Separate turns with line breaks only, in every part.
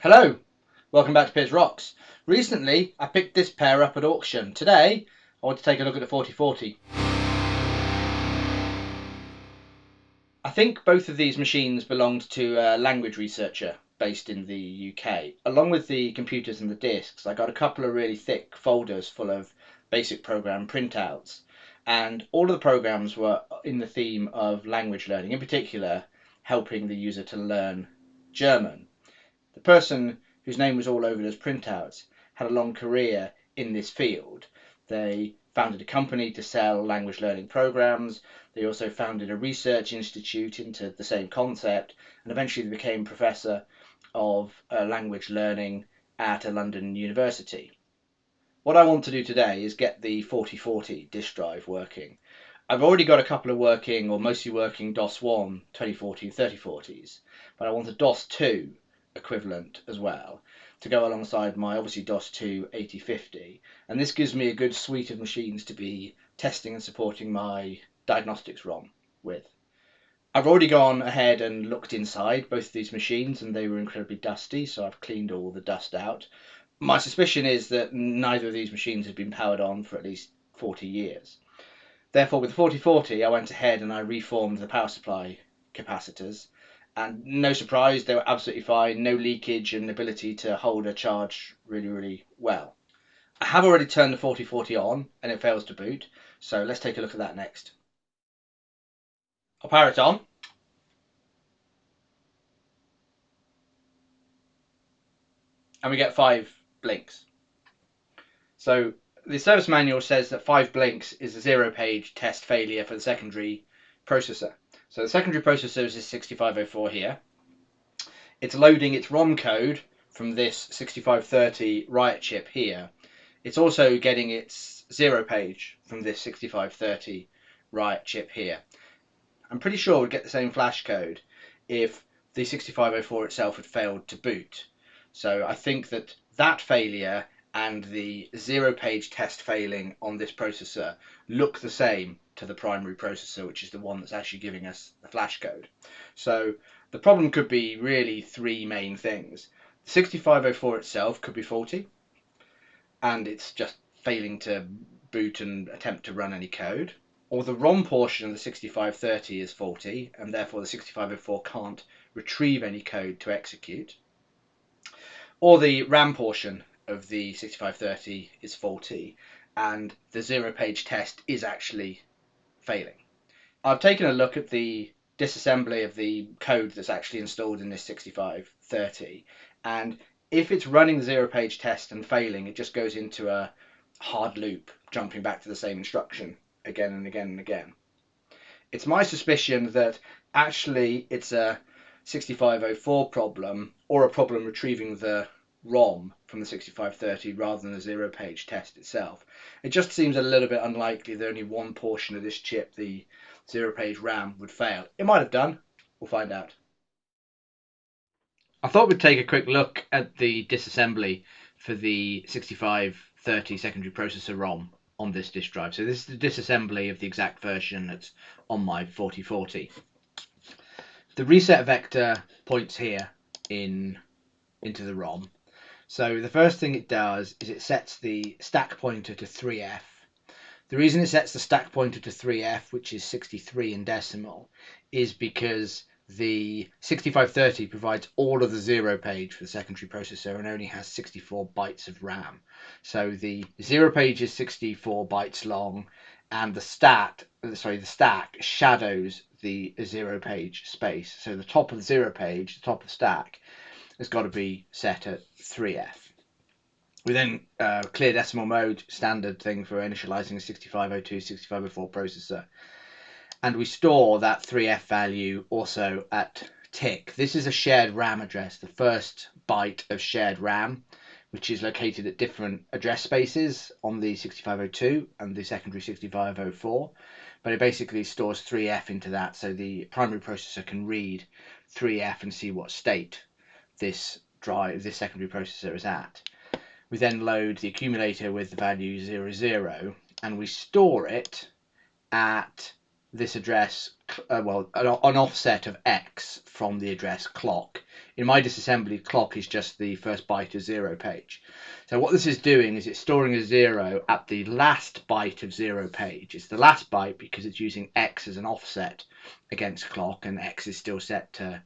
Hello, welcome back to Floppies Rocks. Recently I picked this pair up at auction. Today I want to take a look at the 4040. I think both of these machines belonged to a language researcher based in the UK. Along with the computers and the discs, I got a couple of really thick folders full of basic program printouts, and all of the programs were in the theme of language learning, in particular helping the user to learn German. The person whose name was all over those printouts had a long career in this field. They founded a company to sell language learning programs. They also founded a research institute into the same concept, and eventually they became professor of language learning at a London university. What I want to do today is get the 4040 disk drive working. I've already got a couple of working, or mostly working, DOS1 2040 3040s, but I want a DOS2 equivalent as well to go alongside my obviously DOS2 8050, and this gives me a good suite of machines to be testing and supporting my diagnostics ROM with. I've already gone ahead and looked inside both of these machines, and they were incredibly dusty, so I've cleaned all the dust out. My suspicion is that neither of these machines have been powered on for at least 40 years. Therefore, with the 4040, I went ahead and I reformed the power supply capacitors, and no surprise, they were absolutely fine, no leakage and ability to hold a charge really well. I have already turned the 4040 on and it fails to boot, so let's take a look at that next. I'll power it on. And we get 5 blinks. So the service manual says that 5 blinks is a 0-page test failure for the secondary processor. So the secondary processor is this 6504 here. It's loading its ROM code from this 6530 RRIOT chip here. It's also getting its 0-page from this 6530 RRIOT chip here. I'm pretty sure we'd get the same flash code if the 6504 itself had failed to boot. So I think that failure and the 0-page test failing on this processor look the same to the primary processor, which is the one that's actually giving us the flash code. So the problem could be really 3 main things. The 6504 itself could be faulty, and it's just failing to boot and attempt to run any code. Or the ROM portion of the 6530 is faulty, and therefore the 6504 can't retrieve any code to execute. Or the RAM portion of the 6530 is faulty, and the 0-page test is actually failing. I've taken a look at the disassembly of the code that's actually installed in this 6530, and if it's running the 0-page test and failing, it just goes into a hard loop, jumping back to the same instruction again and again and again. It's my suspicion that actually it's a 6504 problem, or a problem retrieving the ROM from the 6530 rather than the 0-page test itself. It just seems a little bit unlikely that only one portion of this chip, the 0-page RAM, would fail. It might have done. We'll find out. I thought we'd take a quick look at the disassembly for the 6530 secondary processor ROM on this disk drive. So this is the disassembly of the exact version that's on my 4040. The reset vector points here into the ROM. So the first thing it does is it sets the stack pointer to 3F. The reason it sets the stack pointer to 3F, which is 63 in decimal, is because the 6530 provides all of the 0-page for the secondary processor and only has 64 bytes of RAM. So the 0-page is 64 bytes long, and the stack shadows the 0-page space. So the top of the 0-page, the top of the stack, has got to be set at 3F. We then clear decimal mode, standard thing for initializing a 6502, 6504 processor. And we store that 3F value also at tick. This is a shared RAM address, the first byte of shared RAM, which is located at different address spaces on the 6502 and the secondary 6504. But it basically stores 3F into that, so the primary processor can read 3F and see what state this secondary processor is at. We then load the accumulator with the value 00, and we store it at this address, well, an offset of X from the address clock. In my disassembly, clock is just the first byte of 0 page. So what this is doing is it's storing a 0 at the last byte of 0 page. It's the last byte because it's using X as an offset against clock, and X is still set to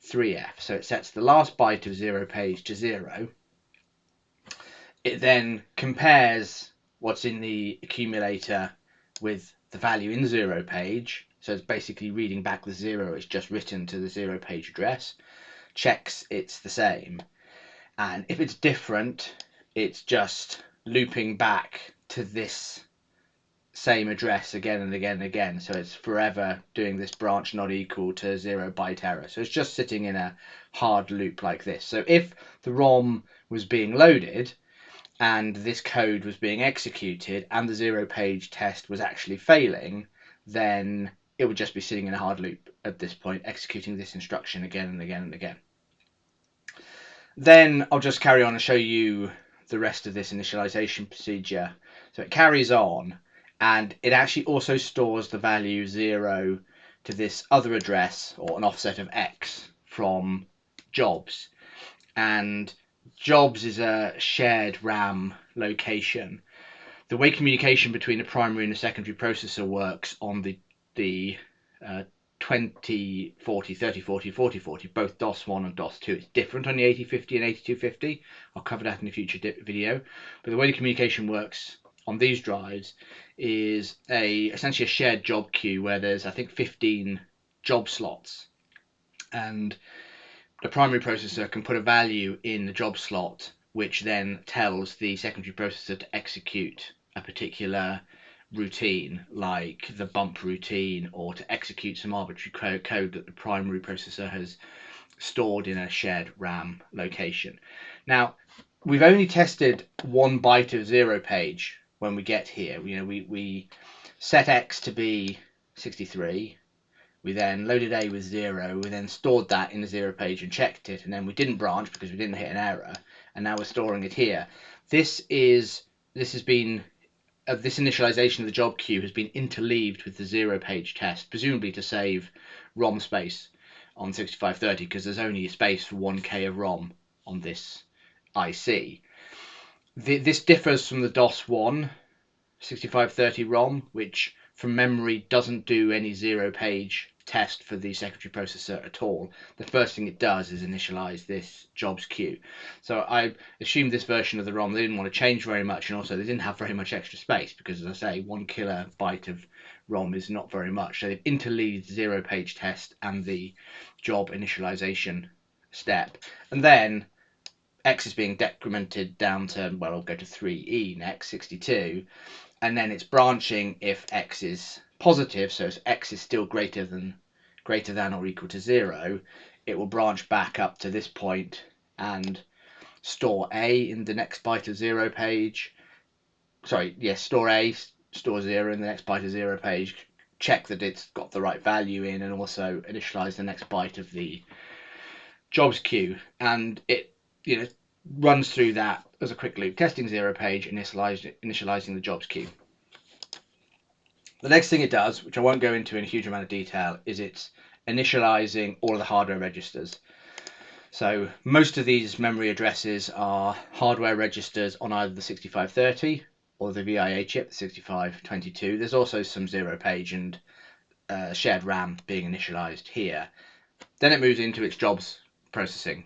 3F. So it sets the last byte of 0 page to 0. It then compares what's in the accumulator with the value in the 0 page. So it's basically reading back the 0 it's just written to the 0 page address, checks it's the same, and if it's different, it's just looping back to this same address again and again and again. So it's forever doing this branch not equal to 0 byte error. So it's just sitting in a hard loop like this. So if the ROM was being loaded and this code was being executed and the 0 page test was actually failing, then it would just be sitting in a hard loop at this point, executing this instruction again and again and again. Then I'll just carry on and show you the rest of this initialization procedure. So it carries on, and it actually also stores the value 0 to this other address, or an offset of X, from jobs. And jobs is a shared RAM location. The way communication between a primary and a secondary processor works on the 2040, 3040, 4040, both DOS1 and DOS2. It's different on the 8050 and 8250. I'll cover that in a future video. But the way the communication works on these drives is essentially a shared job queue where there's, I think, 15 job slots. And the primary processor can put a value in the job slot, which then tells the secondary processor to execute a particular routine, like the bump routine, or to execute some arbitrary code that the primary processor has stored in a shared RAM location. Now, we've only tested 1 byte of 0 page when we get here. We set X to be 63. We then loaded A with 0. We then stored that in the 0 page and checked it, and then we didn't branch because we didn't hit an error, and now we're storing it here. This initialization of the job queue has been interleaved with the 0 page test, presumably to save ROM space on 6530, because there's only a space for 1K of ROM on this IC. This differs from the DOS1 6530 ROM, which from memory doesn't do any 0 page test for the secondary processor at all. The first thing it does is initialize this jobs queue. So I assume this version of the ROM, they didn't want to change very much, and also they didn't have very much extra space because, as I say, 1 kilobyte of ROM is not very much. So they've interleaved the 0 page test and the job initialization step. And then X is being decremented down to, well, I'll go to 3E next, 62. And then it's branching if X is positive, so if X is still greater than or equal to 0, it will branch back up to this point and store A in the next byte of 0 page. Store A, store 0 in the next byte of 0 page, check that it's got the right value in, and also initialize the next byte of the jobs queue. And it runs through that as a quick loop, testing 0 page, initializing the jobs queue. The next thing it does, which I won't go into in a huge amount of detail, is it's initializing all of the hardware registers. So most of these memory addresses are hardware registers on either the 6530 or the VIA chip, the 6522. There's also some 0 page and shared RAM being initialized here. Then it moves into its jobs processing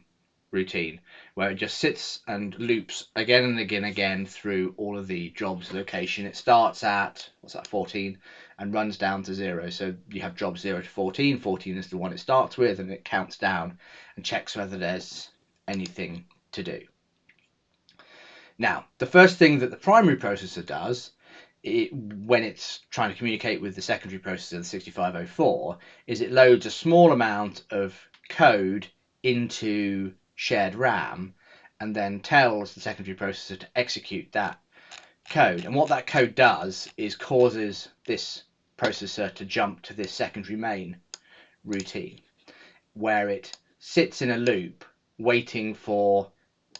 routine, where it just sits and loops again and again through all of the jobs location. It starts at 14 and runs down to 0. So you have jobs 0 to 14. 14 is the one it starts with, and it counts down and checks whether there's anything to do. Now, the first thing that the primary processor does when it's trying to communicate with the secondary processor, the 6504, is it loads a small amount of code into shared RAM and then tells the secondary processor to execute that code. And what that code does is causes this processor to jump to this secondary main routine, where it sits in a loop waiting for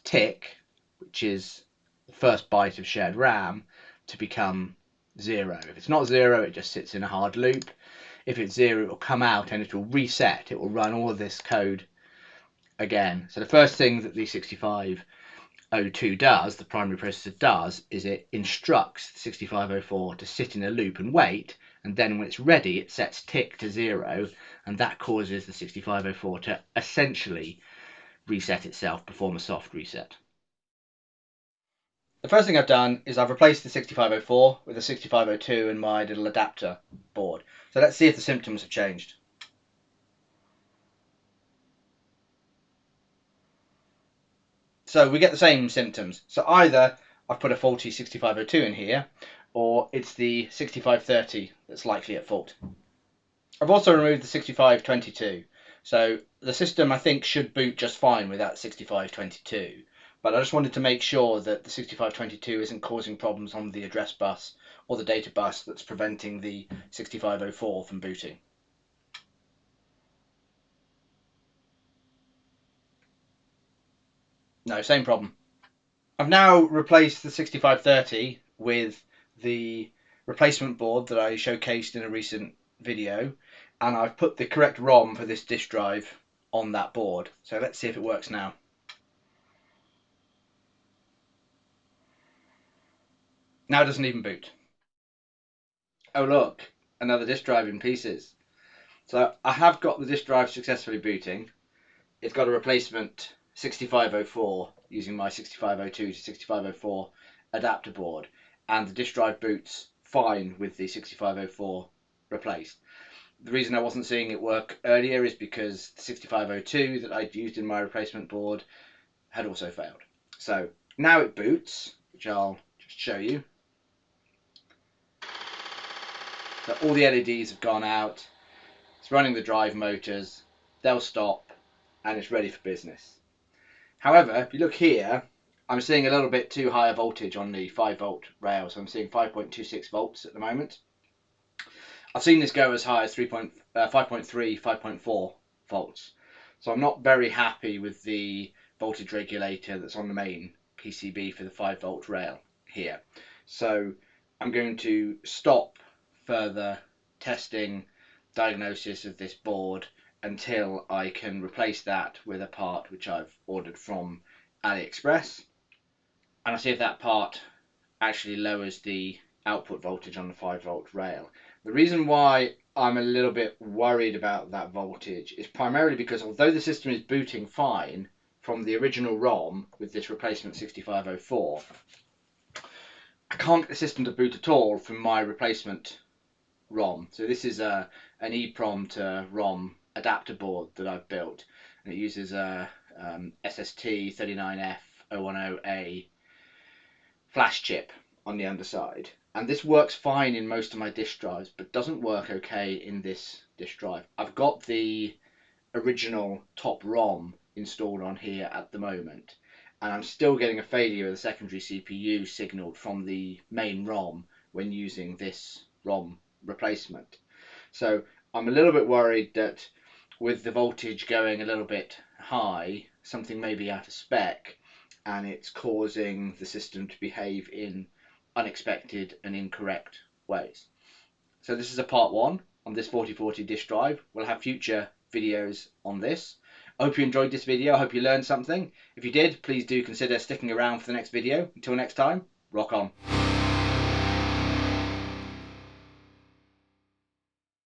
tick, which is the first byte of shared RAM, to become 0. If it's not 0, it just sits in a hard loop. If it's 0, it will come out and it will reset. It will run all of this code again. So the first thing that the 6502 does, the primary processor does, is it instructs the 6504 to sit in a loop and wait, and then when it's ready it sets tick to 0, and that causes the 6504 to essentially reset itself, perform a soft reset. The first thing I've done is I've replaced the 6504 with the 6502 in my little adapter board. So let's see if the symptoms have changed. So we get the same symptoms. So either I've put a faulty 6502 in here, or it's the 6530 that's likely at fault. I've also removed the 6522. So the system I think should boot just fine with that 6522. But I just wanted to make sure that the 6522 isn't causing problems on the address bus or the data bus that's preventing the 6504 from booting. No, same problem. I've now replaced the 6530 with the replacement board that I showcased in a recent video, and I've put the correct ROM for this disk drive on that board. So let's see if it works now. Now it doesn't even boot. Oh look, another disk drive in pieces. So I have got the disk drive successfully booting. It's got a replacement 6504 using my 6502 to 6504 adapter board, and the disk drive boots fine with the 6504 replaced. The reason I wasn't seeing it work earlier is because the 6502 that I'd used in my replacement board had also failed. So now it boots, which I'll just show you. So all the LEDs have gone out, it's running the drive motors, they'll stop, and it's ready for business. However, if you look here, I'm seeing a little bit too high a voltage on the 5-volt rail, so I'm seeing 5.26 volts at the moment. I've seen this go as high as 5.3, 5.4 volts. So I'm not very happy with the voltage regulator that's on the main PCB for the 5-volt rail here. So I'm going to stop further testing, diagnosis of this board until I can replace that with a part which I've ordered from AliExpress, and I'll see if that part actually lowers the output voltage on the 5-volt rail. The reason why I'm a little bit worried about that voltage is primarily because although the system is booting fine from the original ROM with this replacement 6504, I can't get the system to boot at all from my replacement ROM. So this is an EEPROM to ROM adapter board that I've built, and it uses a SST39F010A flash chip on the underside, and this works fine in most of my disk drives but doesn't work okay in this disk drive. I've got the original top ROM installed on here at the moment, and I'm still getting a failure of the secondary CPU signaled from the main ROM when using this ROM replacement. So I'm a little bit worried that with the voltage going a little bit high, something may be out of spec and it's causing the system to behave in unexpected and incorrect ways. So this is a part 1 on this 4040 disk drive. We'll have future videos on this. I hope you enjoyed this video. I hope you learned something. If you did, please do consider sticking around for the next video. Until next time, rock on.